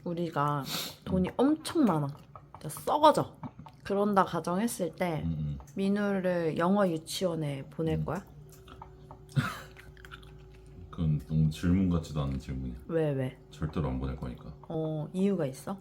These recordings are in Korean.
우리가 돈이 엄청 많아. 진짜 썩어져. 그런다 가정했을 때 민우를 영어 유치원에 보낼 거야? 그건 너무 질문 같지도 않은 질문이야. 왜? 절대로 안 보낼 거니까. 이유가 있어?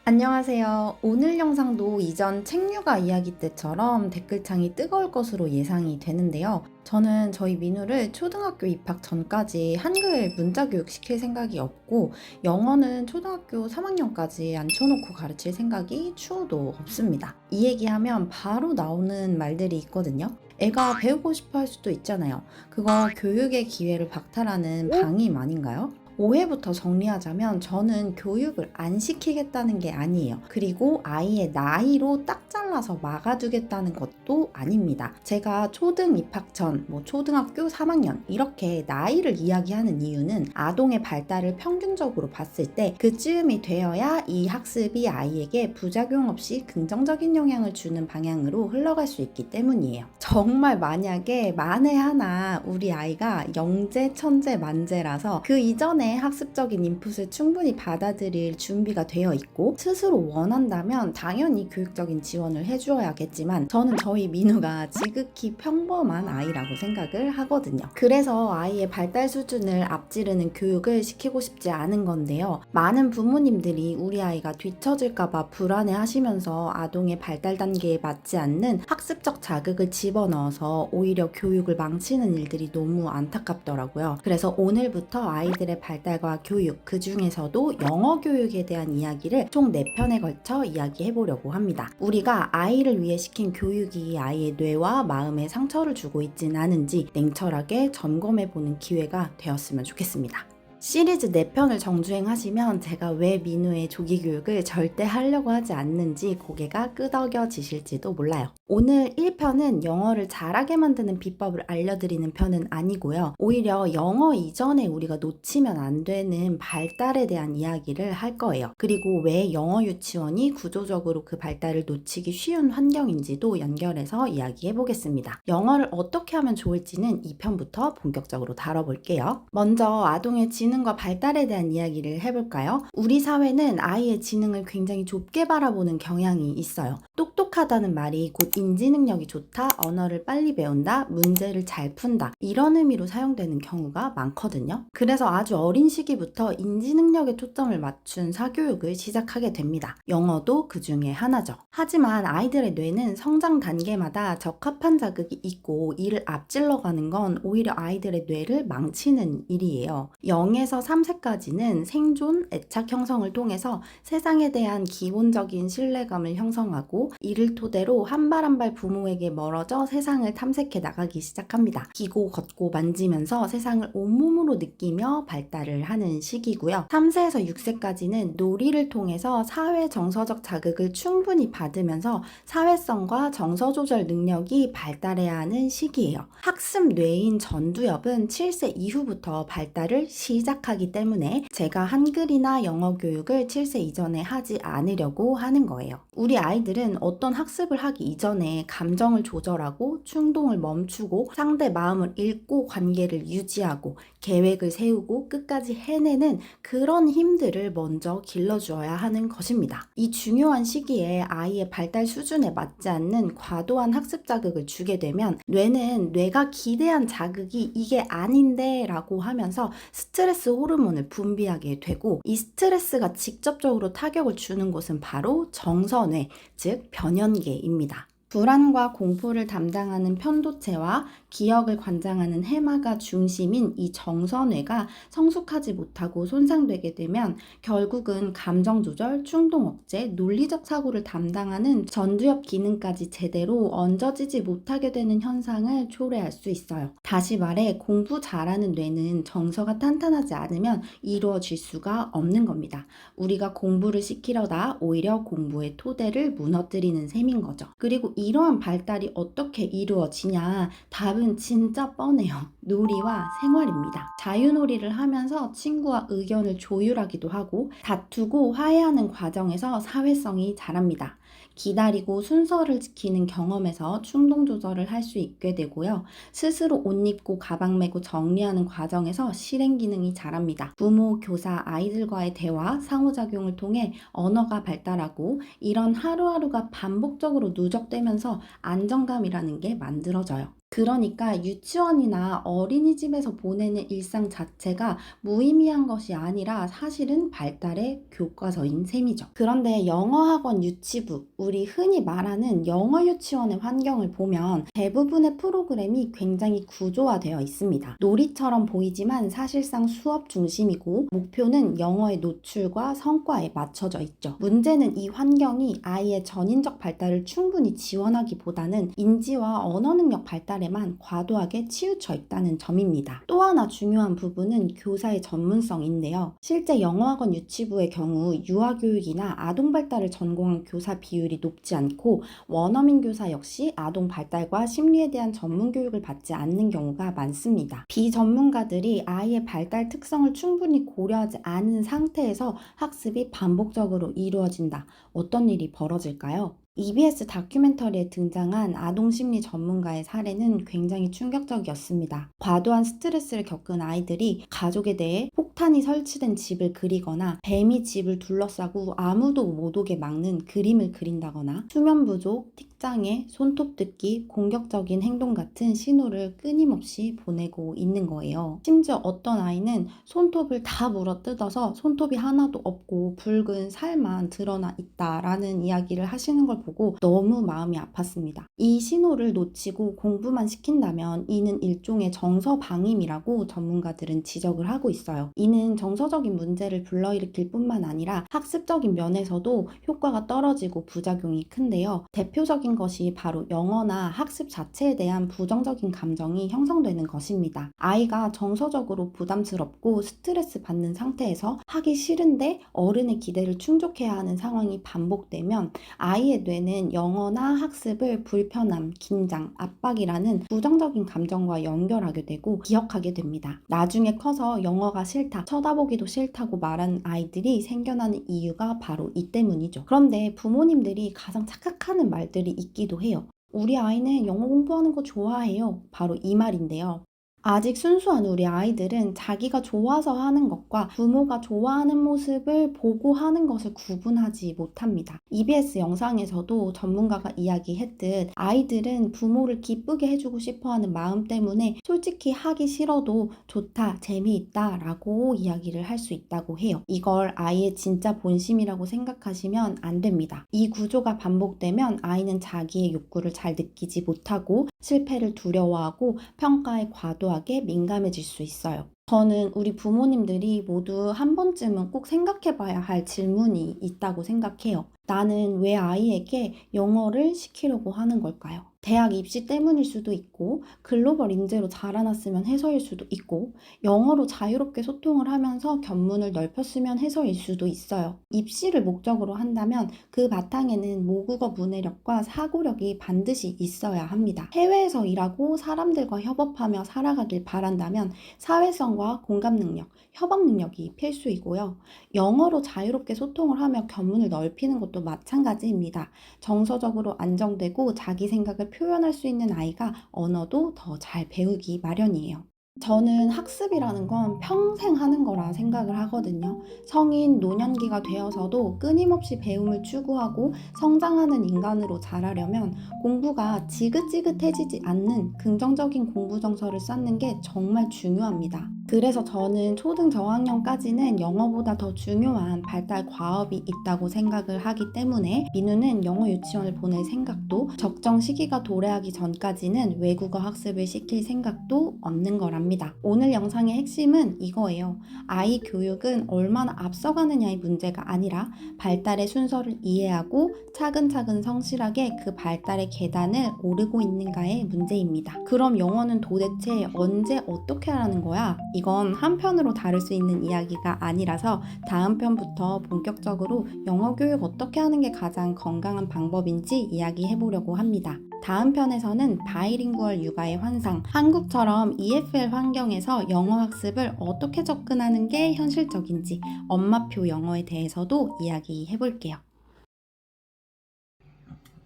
안녕하세요. 오늘 영상도 이전 책류가 이야기 때처럼 댓글창이 뜨거울 것으로 예상이 되는데요. 저는 저희 민우를 초등학교 입학 전까지 한글 문자 교육 시킬 생각이 없고 영어는 초등학교 3학년까지 앉혀놓고 가르칠 생각이 추호도 없습니다. 이 얘기하면 바로 나오는 말들이 있거든요. 애가 배우고 싶어 할 수도 있잖아요. 그거 교육의 기회를 박탈하는 방임 아닌가요? 오해부터 정리하자면 저는 교육을 안 시키겠다는 게 아니에요. 그리고 아이의 나이로 딱 잘라서 막아두겠다는 것도 아닙니다. 제가 초등 입학 전, 초등학교 3학년 이렇게 나이를 이야기하는 이유는 아동의 발달을 평균적으로 봤을 때 그쯤이 되어야 이 학습이 아이에게 부작용 없이 긍정적인 영향을 주는 방향으로 흘러갈 수 있기 때문이에요. 정말 만약에 만에 하나 우리 아이가 영재, 천재, 만재라서 그 이전에 학습적인 인풋을 충분히 받아들일 준비가 되어 있고 스스로 원한다면 당연히 교육적인 지원을 해주어야겠지만 저는 저희 민우가 지극히 평범한 아이라고 생각을 하거든요. 그래서 아이의 발달 수준을 앞지르는 교육을 시키고 싶지 않은 건데요. 많은 부모님들이 우리 아이가 뒤처질까봐 불안해 하시면서 아동의 발달 단계에 맞지 않는 학습적 자극을 집어넣어서 오히려 교육을 망치는 일들이 너무 안타깝더라고요. 그래서 오늘부터 아이들의 발달과 교육, 그 중에서도 영어 교육에 대한 이야기를 총 4편에 걸쳐 이야기해보려고 합니다. 우리가 아이를 위해 시킨 교육이 아이의 뇌와 마음에 상처를 주고 있진 않은지 냉철하게 점검해보는 기회가 되었으면 좋겠습니다. 시리즈 4편을 정주행하시면 제가 왜 민우의 조기교육을 절대 하려고 하지 않는지 고개가 끄덕여지실지도 몰라요. 오늘 1편은 영어를 잘하게 만드는 비법을 알려드리는 편은 아니고요. 오히려 영어 이전에 우리가 놓치면 안 되는 발달에 대한 이야기를 할 거예요. 그리고 왜 영어 유치원이 구조적으로 그 발달을 놓치기 쉬운 환경인지도 연결해서 이야기해 보겠습니다. 영어를 어떻게 하면 좋을지는 2편부터 본격적으로 다뤄볼게요. 먼저 아동의 지능과 발달에 대한 이야기를 해볼까요? 우리 사회는 아이의 지능을 굉장히 좁게 바라보는 경향이 있어요. 똑똑하다는 말이 곧 인지 능력이 좋다, 언어를 빨리 배운다, 문제를 잘 푼다 이런 의미로 사용되는 경우가 많거든요. 그래서 아주 어린 시기부터 인지 능력에 초점을 맞춘 사교육을 시작하게 됩니다. 영어도 그 중에 하나죠. 하지만 아이들의 뇌는 성장 단계마다 적합한 자극이 있고 이를 앞질러 가는 건 오히려 아이들의 뇌를 망치는 일이에요. 0에서 3세까지는 생존, 애착 형성을 통해서 세상에 대한 기본적인 신뢰감을 형성하고 이를 토대로 한 발 한 발 부모에게 멀어져 세상을 탐색해 나가기 시작합니다. 기고 걷고 만지면서 세상을 온몸으로 느끼며 발달을 하는 시기고요. 3세에서 6세까지는 놀이를 통해서 사회 정서적 자극을 충분히 받으면서 사회성과 정서 조절 능력이 발달해야 하는 시기예요. 학습 뇌인 전두엽은 7세 이후부터 발달을 시작하기 때문에 제가 한글이나 영어 교육을 7세 이전에 하지 않으려고 하는 거예요. 우리 아이들은 어떤 학습을 하기 이전에 감정을 조절하고 충동을 멈추고 상대 마음을 읽고 관계를 유지하고 계획을 세우고 끝까지 해내는 그런 힘들을 먼저 길러주어야 하는 것입니다. 이 중요한 시기에 아이의 발달 수준에 맞지 않는 과도한 학습 자극을 주게 되면 뇌는 뇌가 기대한 자극이 이게 아닌데 라고 하면서 스트레스 호르몬을 분비하게 되고 이 스트레스가 직접적으로 타격을 주는 곳은 바로 정서뇌, 즉 변연계입니다. 불안과 공포를 담당하는 편도체와 기억을 관장하는 해마가 중심인 이 정서뇌가 성숙하지 못하고 손상되게 되면 결국은 감정 조절, 충동 억제, 논리적 사고를 담당하는 전두엽 기능까지 제대로 얹어지지 못하게 되는 현상을 초래할 수 있어요. 다시 말해 공부 잘하는 뇌는 정서가 탄탄하지 않으면 이루어질 수가 없는 겁니다. 우리가 공부를 시키려다 오히려 공부의 토대를 무너뜨리는 셈인 거죠. 그리고 이러한 발달이 어떻게 이루어지냐? 답은 진짜 뻔해요. 놀이와 생활입니다. 자유놀이를 하면서 친구와 의견을 조율하기도 하고 다투고 화해하는 과정에서 사회성이 자랍니다. 기다리고 순서를 지키는 경험에서 충동 조절을 할 수 있게 되고요. 스스로 옷 입고 가방 메고 정리하는 과정에서 실행 기능이 자랍니다. 부모, 교사, 아이들과의 대화, 상호작용을 통해 언어가 발달하고 이런 하루하루가 반복적으로 누적되면서 안정감이라는 게 만들어져요. 그러니까 유치원이나 어린이집에서 보내는 일상 자체가 무의미한 것이 아니라 사실은 발달의 교과서인 셈이죠. 그런데 영어학원 유치부, 우리 흔히 말하는 영어 유치원의 환경을 보면 대부분의 프로그램이 굉장히 구조화되어 있습니다. 놀이처럼 보이지만 사실상 수업 중심이고 목표는 영어의 노출과 성과에 맞춰져 있죠. 문제는 이 환경이 아이의 전인적 발달을 충분히 지원하기보다는 인지와 언어 능력 발달에만 과도하게 치우쳐 있다는 점입니다. 또 하나 중요한 부분은 교사의 전문성인데요. 실제 영어학원 유치부의 경우 유아교육이나 아동 발달을 전공한 교사 비율이 높지 않고 원어민 교사 역시 아동 발달과 심리에 대한 전문 교육을 받지 않는 경우가 많습니다. 비전문가들이 아이의 발달 특성을 충분히 고려하지 않은 상태에서 학습이 반복적으로 이루어진다. 어떤 일이 벌어질까요? EBS 다큐멘터리에 등장한 아동심리 전문가의 사례는 굉장히 충격적이었습니다. 과도한 스트레스를 겪은 아이들이 가족에 대해 폭탄이 설치된 집을 그리거나 뱀이 집을 둘러싸고 아무도 못 오게 막는 그림을 그린다거나 수면 부족, 틱장애, 손톱 뜯기, 공격적인 행동 같은 신호를 끊임없이 보내고 있는 거예요. 심지어 어떤 아이는 손톱을 다 물어뜯어서 손톱이 하나도 없고 붉은 살만 드러나 있다라는 이야기를 하시는 걸 보고 너무 마음이 아팠습니다. 이 신호를 놓치고 공부만 시킨다면 이는 일종의 정서방임이라고 전문가들은 지적을 하고 있어요. 이는 정서적인 문제를 불러일으킬 뿐만 아니라 학습적인 면에서도 효과가 떨어지고 부작용이 큰데요. 대표적인 것이 바로 영어나 학습 자체에 대한 부정적인 감정이 형성되는 것입니다. 아이가 정서적으로 부담스럽고 스트레스 받는 상태에서 하기 싫은데 어른의 기대를 충족해야 하는 상황이 반복되면 아이의 뇌는 영어나 학습을 불편함, 긴장, 압박이라는 부정적인 감정과 연결하게 되고 기억하게 됩니다. 나중에 커서 영어가 싫다, 쳐다보기도 싫다고 말하는 아이들이 생겨나는 이유가 바로 이 때문이죠. 그런데 부모님들이 가장 착각하는 말들이 있기도 해요. 우리 아이는 영어 공부하는 거 좋아해요. 바로 이 말인데요. 아직 순수한 우리 아이들은 자기가 좋아서 하는 것과 부모가 좋아하는 모습을 보고 하는 것을 구분하지 못합니다. EBS 영상에서도 전문가가 이야기했듯 아이들은 부모를 기쁘게 해주고 싶어하는 마음 때문에 솔직히 하기 싫어도 좋다, 재미있다 라고 이야기를 할 수 있다고 해요. 이걸 아이의 진짜 본심이라고 생각하시면 안 됩니다. 이 구조가 반복되면 아이는 자기의 욕구를 잘 느끼지 못하고 실패를 두려워하고 평가에 과도하게 민감해질 수 있어요. 저는 우리 부모님들이 모두 한 번쯤은 꼭 생각해 봐야 할 질문이 있다고 생각해요. 나는 왜 아이에게 영어를 시키려고 하는 걸까요? 대학 입시 때문일 수도 있고 글로벌 인재로 자라났으면 해서일 수도 있고 영어로 자유롭게 소통을 하면서 견문을 넓혔으면 해서일 수도 있어요. 입시를 목적으로 한다면 그 바탕에는 모국어 문해력과 사고력이 반드시 있어야 합니다. 해외에서 일하고 사람들과 협업하며 살아가길 바란다면 사회성과 공감 능력, 협업 능력이 필수이고요. 영어로 자유롭게 소통을 하며 견문을 넓히는 것도 마찬가지입니다. 정서적으로 안정되고 자기 생각을 표현할 수 있는 아이가 언어도 더 잘 배우기 마련이에요. 저는 학습이라는 건 평생 하는 거라 생각을 하거든요. 성인, 노년기가 되어서도 끊임없이 배움을 추구하고 성장하는 인간으로 자라려면 공부가 지긋지긋해지지 않는 긍정적인 공부 정서를 쌓는 게 정말 중요합니다. 그래서 저는 초등 저학년까지는 영어보다 더 중요한 발달 과업이 있다고 생각을 하기 때문에 민우는 영어 유치원을 보낼 생각도 적정 시기가 도래하기 전까지는 외국어 학습을 시킬 생각도 없는 거랍니다. 오늘 영상의 핵심은 이거예요. 아이 교육은 얼마나 앞서가느냐의 문제가 아니라 발달의 순서를 이해하고 차근차근 성실하게 그 발달의 계단을 오르고 있는가의 문제입니다. 그럼 영어는 도대체 언제 어떻게 하라는 거야? 이건 한 편으로 다룰 수 있는 이야기가 아니라서 다음 편부터 본격적으로 영어 교육 어떻게 하는 게 가장 건강한 방법인지 이야기해 보려고 합니다. 다음 편에서는 바이링구얼 육아의 환상, 한국처럼 EFL 환경에서 영어 학습을 어떻게 접근하는 게 현실적인지 엄마표 영어에 대해서도 이야기해 볼게요.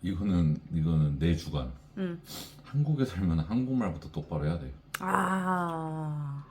이거는 내 주관. 응. 한국에 살면 한국말부터 똑바로 해야 돼. 아.